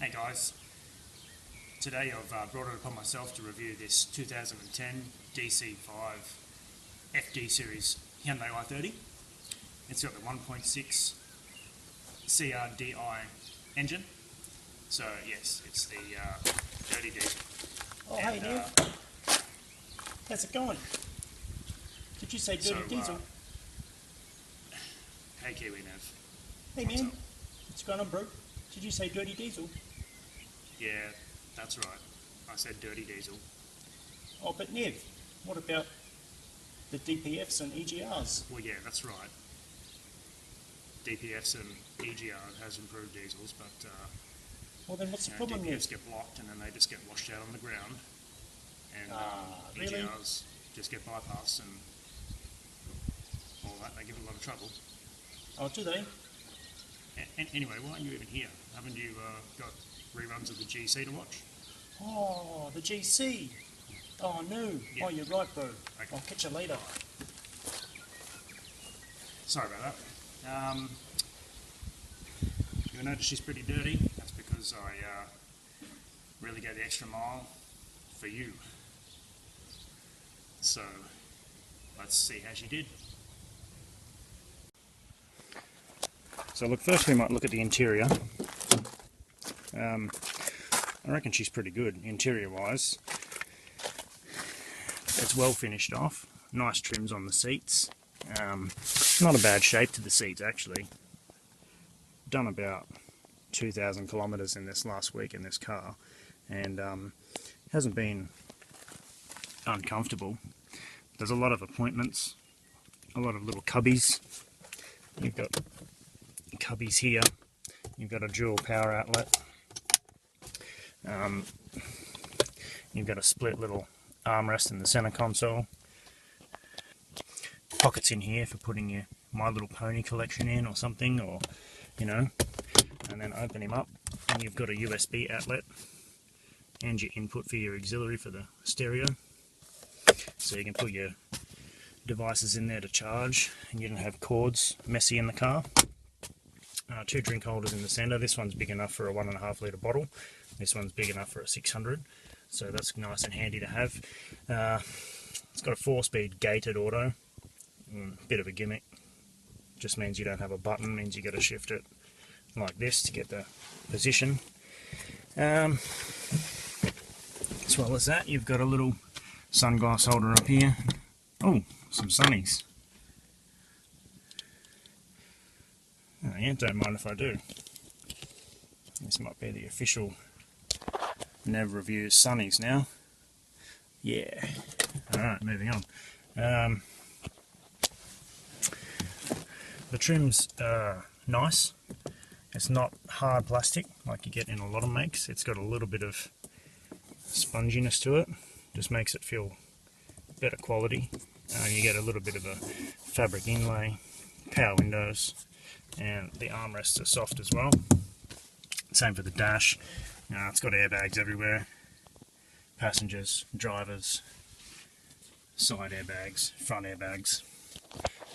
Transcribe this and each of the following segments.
Hey guys, today I've brought it upon myself to review this 2010 DC5 FD series Hyundai i30. It's got the 1.6 CRDI engine, so yes, it's the dirty diesel. Oh, hey Nev, how's it going? Did you say dirty diesel? Hey Kiwi Nev. Hey man, what's going on bro? Did you say dirty diesel? Yeah, that's right. I said dirty diesel. Oh, but Nev, what about the DPFs and EGRs? Well, yeah, that's right. DPFs and EGR has improved diesels, but Well then what's the problem, DPFs Nev? get blocked and then they just get washed out on the ground, and really? EGRs just get bypassed and all that. They give a lot of trouble. Oh, do they? Anyway, why aren't you even here? Haven't you got reruns of the GC to watch? Oh, the GC. Oh no. Yeah. Oh, you're right bro. Okay. I'll catch you later. Sorry about that. You'll notice she's pretty dirty. That's because I really go the extra mile for you. So, let's see how she did. So look, first we might look at the interior. I reckon she's pretty good interior wise. It's well finished off, nice trims on the seats. Not a bad shape to the seats actually. Done about 2,000 kilometres in this last week in this car, and hasn't been uncomfortable. There's a lot of appointments, a lot of little cubbies. You've got cubbies here, you've got a dual power outlet, you've got a split little armrest in the center console, pockets in here for putting your My Little Pony collection in or something, or you know, and then open him up and you've got a USB outlet and your input for your auxiliary for the stereo, so you can put your devices in there to charge and you don't have cords messy in the car. Two drink holders in the center. This one's big enough for a 1.5 litre bottle. This one's big enough for a 600, so that's nice and handy to have. It's got a 4-speed gated auto. Bit of a gimmick. Just means you don't have a button, means you got to shift it like this to get the position. As well as that, you've got a little sunglass holder up here. Oh, some sunnies. Oh yeah, don't mind if I do. This might be the official Nev Reviews sunnies now. Yeah. Alright, moving on. The trim's nice. It's not hard plastic like you get in a lot of makes. It's got a little bit of sponginess to it. Just makes it feel better quality. You get a little bit of a fabric inlay, power windows, and the armrests are soft as well. Same for the dash. It's got airbags everywhere. Passengers, drivers, side airbags, front airbags.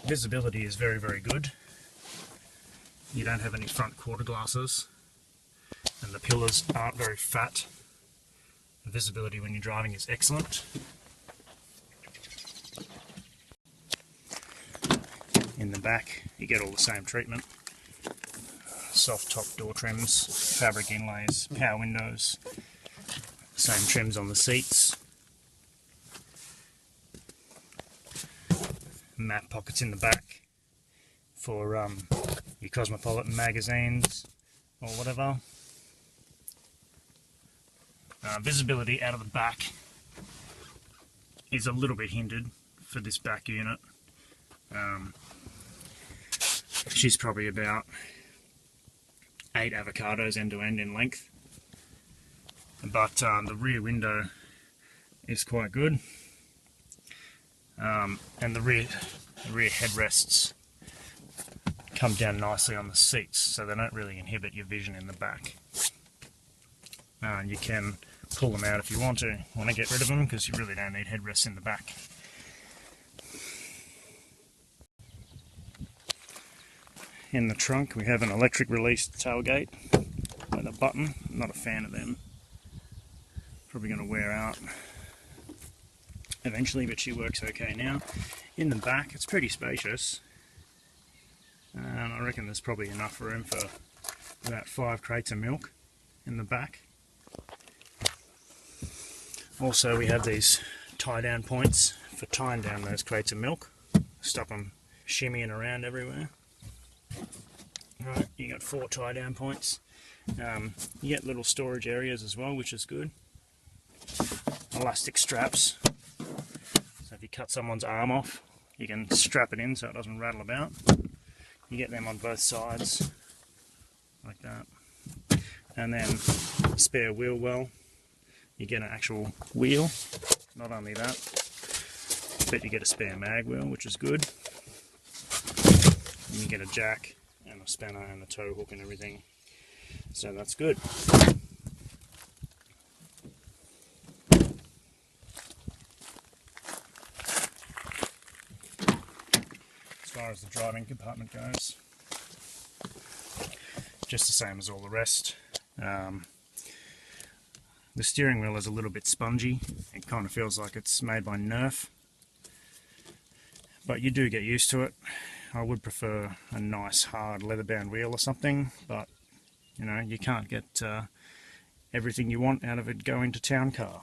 Visibility is very, very good. You don't have any front quarter glasses, and the pillars aren't very fat. The visibility when you're driving is excellent. In the back, you get all the same treatment. Soft top door trims, fabric inlays, power windows, same trims on the seats. Map pockets in the back for your Cosmopolitan magazines or whatever. Visibility out of the back is a little bit hindered for this back unit. She's probably about 8 avocados end to end in length, but the rear window is quite good, and the rear headrests come down nicely on the seats, so they don't really inhibit your vision in the back. You can pull them out if you want to get rid of them, because you really don't need headrests in the back. In the trunk we have an electric release tailgate. Wait the button, I'm not a fan of them. Probably going to wear out eventually, but she works okay now. In the back, it's pretty spacious, and I reckon there's probably enough room for about 5 crates of milk in the back. Also, we have these tie down points for tying down those crates of milk, stop them shimmying around everywhere. Right, you got 4 tie down points. You get little storage areas as well, which is good. Elastic straps, so if you cut someone's arm off, you can strap it in so it doesn't rattle about. You get them on both sides, like that. And then spare wheel well. You get an actual wheel, not only that, but you get a spare mag wheel, which is good. And you get a jack and a spanner and a tow hook and everything, so that's good. As far as the driving compartment goes, just the same as all the rest. The steering wheel is a little bit spongy. It kind of feels like it's made by Nerf, but you do get used to it. I would prefer a nice hard leather bound wheel or something, but you know, you can't get everything you want out of a going to town car.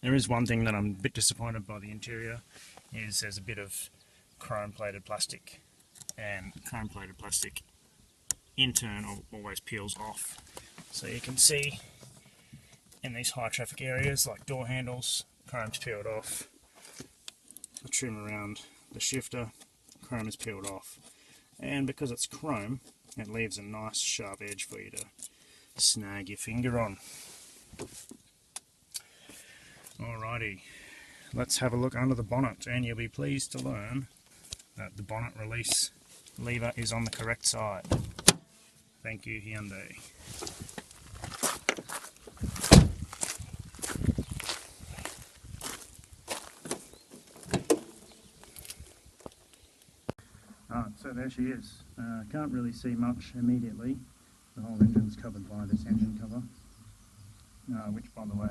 There is one thing that I'm a bit disappointed by the interior, is there's a bit of chrome plated plastic, and chrome plated plastic in turn always peels off. So you can see in these high traffic areas like door handles, chrome's peeled off. The trim around the shifter, chrome is peeled off, and because it's chrome, it leaves a nice sharp edge for you to snag your finger on. Alrighty, let's have a look under the bonnet, and you'll be pleased to learn that the bonnet release lever is on the correct side. Thank you, Hyundai. Alright, so there she is. Can't really see much immediately. The whole engine's covered by this engine cover, which, by the way,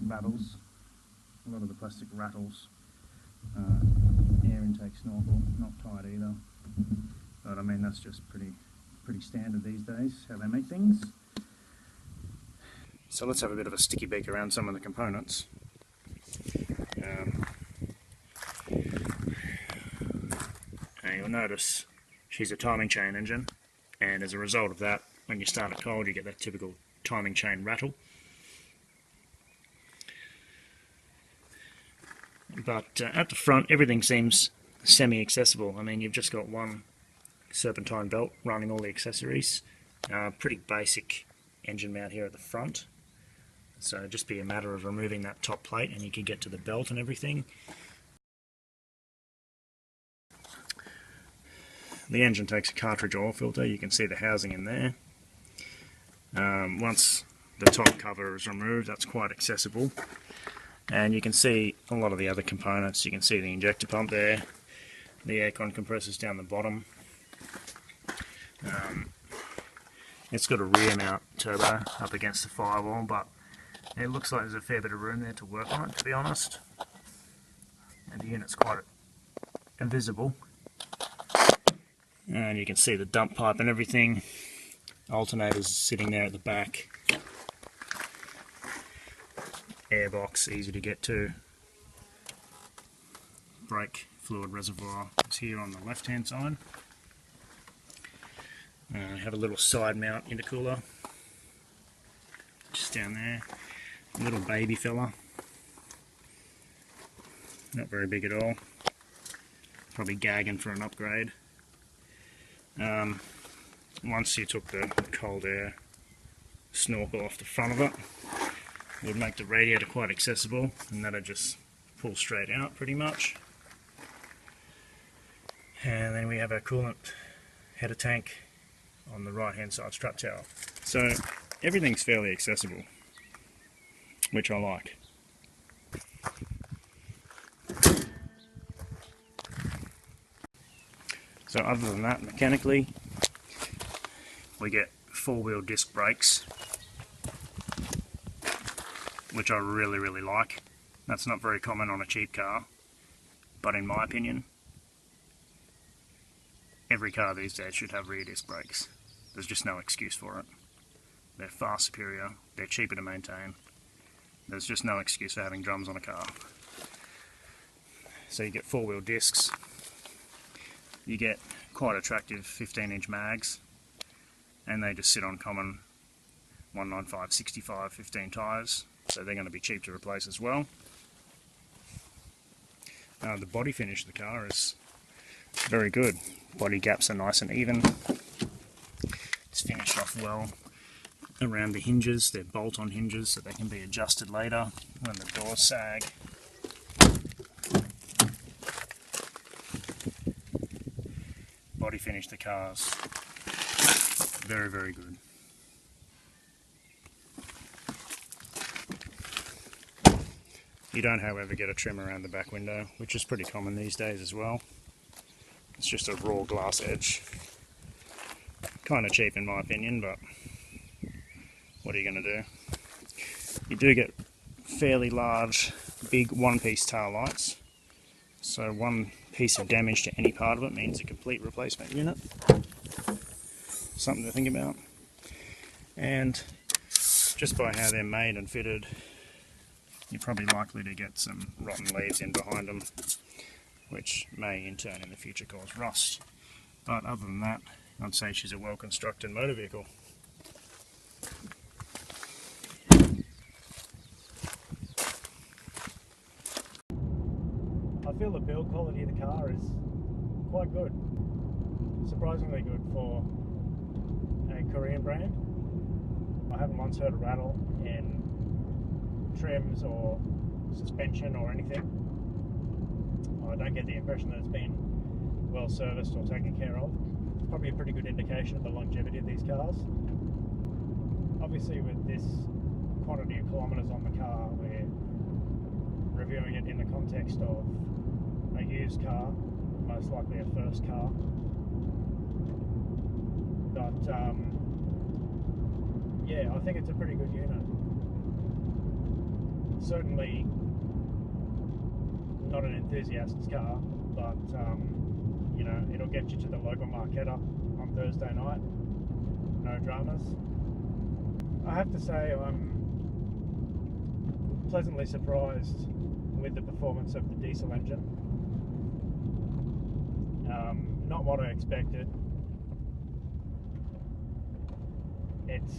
rattles. A lot of the plastic rattles. Air intake snorkel, not tight either. But I mean, that's just pretty standard these days, how they make things. So let's have a bit of a sticky beak around some of the components. And you'll notice she's a timing chain engine, and as a result of that, when you start it cold, you get that typical timing chain rattle. But at the front, everything seems semi-accessible. I mean, you've just got one serpentine belt running all the accessories. Pretty basic engine mount here at the front. So it'd just be a matter of removing that top plate and you can get to the belt and everything. The engine takes a cartridge oil filter. You can see the housing in there. Once the top cover is removed, that's quite accessible. And you can see a lot of the other components. You can see the injector pump there, the aircon compressors down the bottom. It's got a rear mount turbo up against the firewall, but it looks like there's a fair bit of room there to work on it, to be honest. And the unit's quite invisible. And you can see the dump pipe and everything. Alternators sitting there at the back. Airbox, easy to get to. Brake fluid reservoir is here on the left hand side. Have a little side mount intercooler just down there. A little baby fella, not very big at all, probably gagging for an upgrade. Once you took the cold air snorkel off the front of it, it would make the radiator quite accessible, and that'd just pull straight out pretty much. And then we have our coolant header tank on the right hand side strut tower. So everything's fairly accessible, which I like. So other than that, mechanically, we get four-wheel disc brakes, which I really like. That's not very common on a cheap car, but in my opinion, every car these days should have rear disc brakes. There's just no excuse for it. They're far superior, they're cheaper to maintain. There's just no excuse for having drums on a car. So you get four-wheel discs, you get quite attractive 15-inch mags, and they just sit on common 195, 65, 15 tyres, so they're going to be cheap to replace as well. The body finish of the car is very good. Body gaps are nice and even. It's finished off well around the hinges. They're bolt-on hinges, so they can be adjusted later when the doors sag. Body finish the car's very good. You don't, however, get a trim around the back window, which is pretty common these days as well. It's just a raw glass edge. Kind of cheap in my opinion, but what are you going to do? You do get fairly large, big one-piece tail lights. So one piece of damage to any part of it means a complete replacement unit. Something to think about. And just by how they're made and fitted, you're probably likely to get some rotten leaves in behind them, which may in turn in the future cause rust. But other than that, I'd say she's a well-constructed motor vehicle. I feel the build quality of the car is quite good. Surprisingly good for a Korean brand. I haven't once heard a rattle in trims or suspension or anything. I don't get the impression that it's been well serviced or taken care of. It's probably a pretty good indication of the longevity of these cars. Obviously with this quantity of kilometres on the car, we're reviewing it in the context of a used car, most likely a first car. But yeah, I think it's a pretty good unit. Certainly not an enthusiast's car, but you know, it'll get you to the local marketta on Thursday night. No dramas. I have to say I'm pleasantly surprised with the performance of the diesel engine. Not what I expected. It's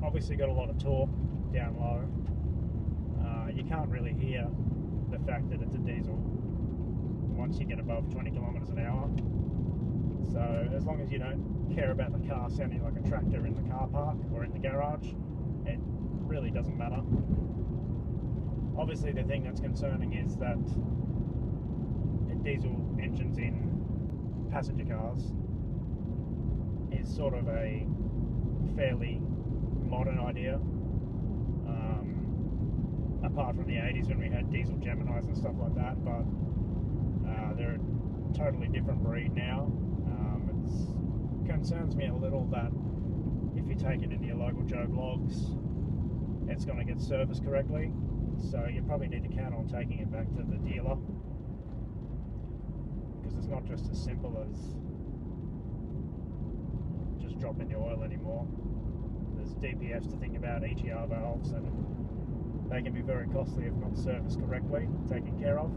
obviously got a lot of torque down low. You can't really hear the fact that it's a diesel once you get above 20 kilometers an hour. So as long as you don't care about the car sounding like a tractor in the car park or in the garage, it really doesn't matter. Obviously the thing that's concerning is that diesel engines in passenger cars is sort of a fairly modern idea. Apart from the 80s when we had diesel Geminis and stuff like that, but they're a totally different breed now. It concerns me a little that if you take it into your local Joe Blogs, it's going to get serviced correctly, so you probably need to count on taking it back to the dealer, because it's not just as simple as just dropping the oil anymore. There's DPFs to think about, EGR valves, and they can be very costly if not serviced correctly, taken care of.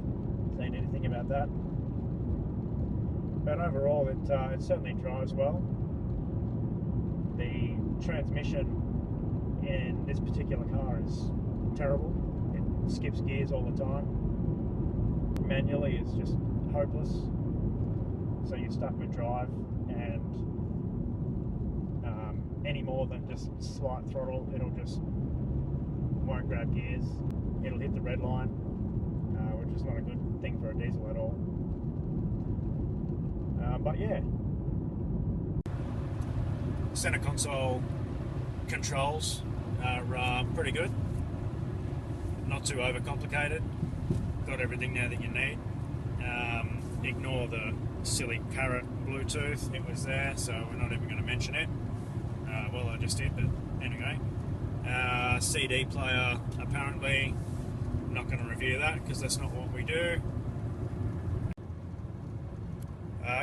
So you need to think about that. But overall, it certainly drives well. The transmission in this particular car is terrible. It skips gears all the time. Manually, it's just hopeless. So you're stuck with drive, and any more than just slight throttle, it'll just won't grab gears. It'll hit the red line, which is not a good thing for a diesel at all. But yeah. Center console controls are pretty good. Not too overcomplicated. Got everything there that you need. Ignore the silly parrot Bluetooth. It was there, so we're not even going to mention it. Well just did, but anyway. CD player, apparently. I'm not going to review that because that's not what we do.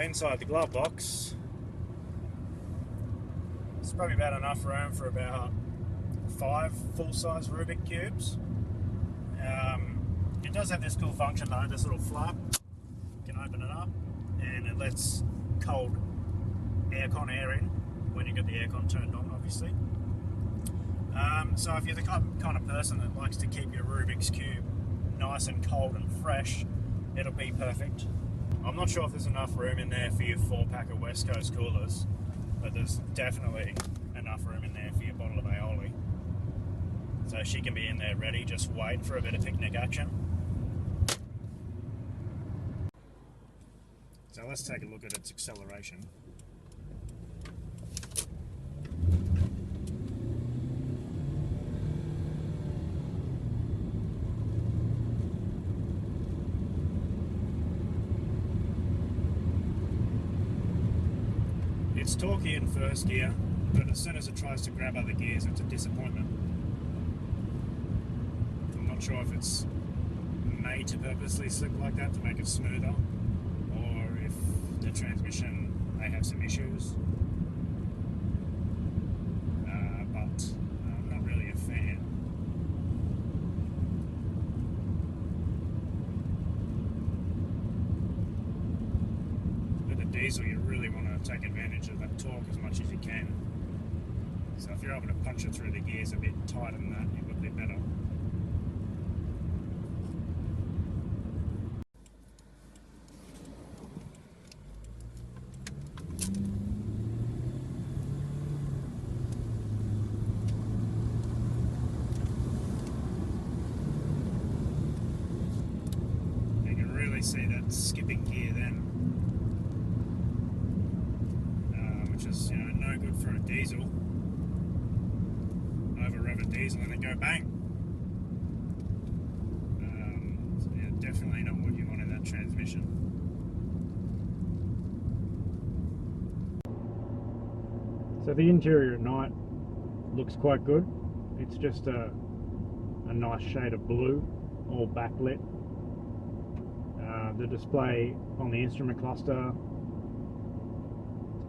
Inside the glove box, it's probably about enough room for about 5 full-size Rubik cubes. It does have this cool function though, this little flap. You can open it up and it lets cold aircon air in when you get the aircon turned on, obviously. So if you're the kind of person that likes to keep your Rubik's Cube nice and cold and fresh, it'll be perfect. I'm not sure if there's enough room in there for your 4-pack of West Coast coolers, but there's definitely enough room in there for your bottle of aioli. So she can be in there ready, just wait for a bit of picnic action. So let's take a look at its acceleration. It's torquey in first gear, but as soon as it tries to grab other gears, it's a disappointment. I'm not sure if it's made to purposely slip like that to make it smoother, or if the transmission may have some issues. But I'm not really a fan. With a diesel, you really want to take advantage of that torque as much as you can. So if you're able to punch it through the gears a bit tighter than that, it would be better. You can really see that skipping gear then. Which is, you know, no good for a diesel. Over rev a diesel and then go bang. So yeah, definitely not what you want in that transmission. So the interior at night looks quite good. It's just a nice shade of blue, all backlit. The display on the instrument cluster,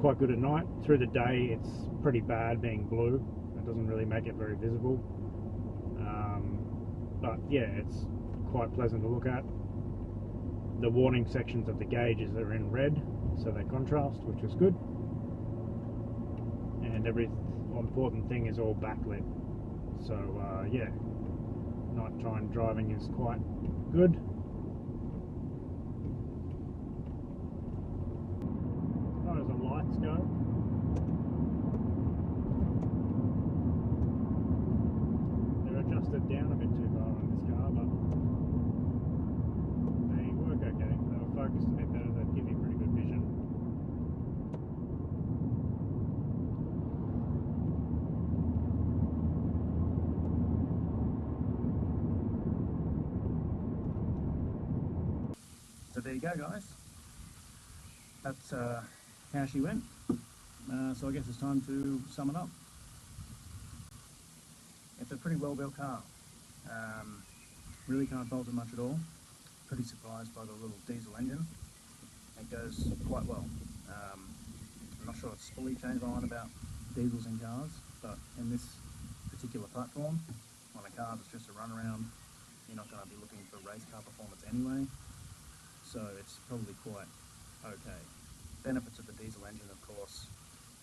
quite good at night. Through the day it's pretty bad being blue. It doesn't really make it very visible, but yeah, it's quite pleasant to look at. The warning sections of the gauges are in red, so they contrast, which is good, and every important thing is all backlit. So yeah, nighttime driving is quite good. As far as the lights go, they're adjusted down a bit too far on this car, but they work okay. They were focused a bit better, they give you pretty good vision. So there you go, guys. That's how she went. So I guess it's time to sum it up. It's a pretty well built car. Really can't fault it much at all. Pretty surprised by the little diesel engine. It goes quite well. I'm not sure it's fully changed my mind about diesels in cars, but in this particular platform, on a car that's just a run around, you're not going to be looking for race car performance anyway. So it's probably quite okay. Benefits of the diesel engine, of course,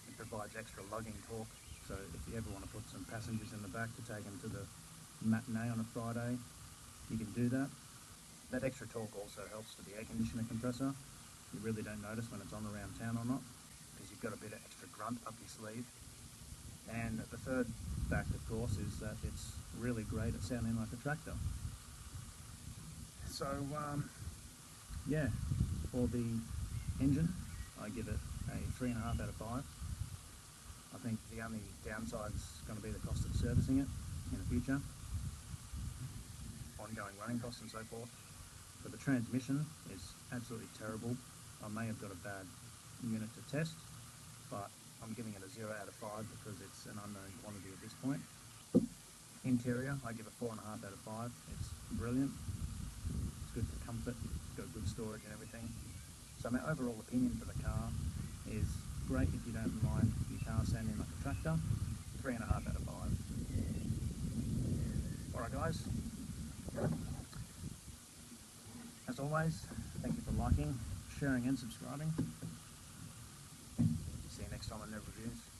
it provides extra lugging torque, so if you ever want to put some passengers in the back to take them to the matinee on a Friday, you can do that. That extra torque also helps with the air conditioner compressor. You really don't notice when it's on around town or not, because you've got a bit of extra grunt up your sleeve. And the third fact, of course, is that it's really great at sounding like a tractor. So yeah, for the engine, I give it a 3.5 out of 5. I think the only downside is going to be the cost of servicing it in the future, ongoing running costs and so forth. But the transmission is absolutely terrible. I may have got a bad unit to test, but I'm giving it a 0 out of 5 because it's an unknown point. Interior, I give a 4.5 out of 5. It's brilliant. It's good for comfort. It's got good storage and everything. So my overall opinion for the car is great if you don't mind your car sounding like a tractor. 3.5 out of 5. Alright guys, as always, thank you for liking, sharing and subscribing. See you next time on New Reviews.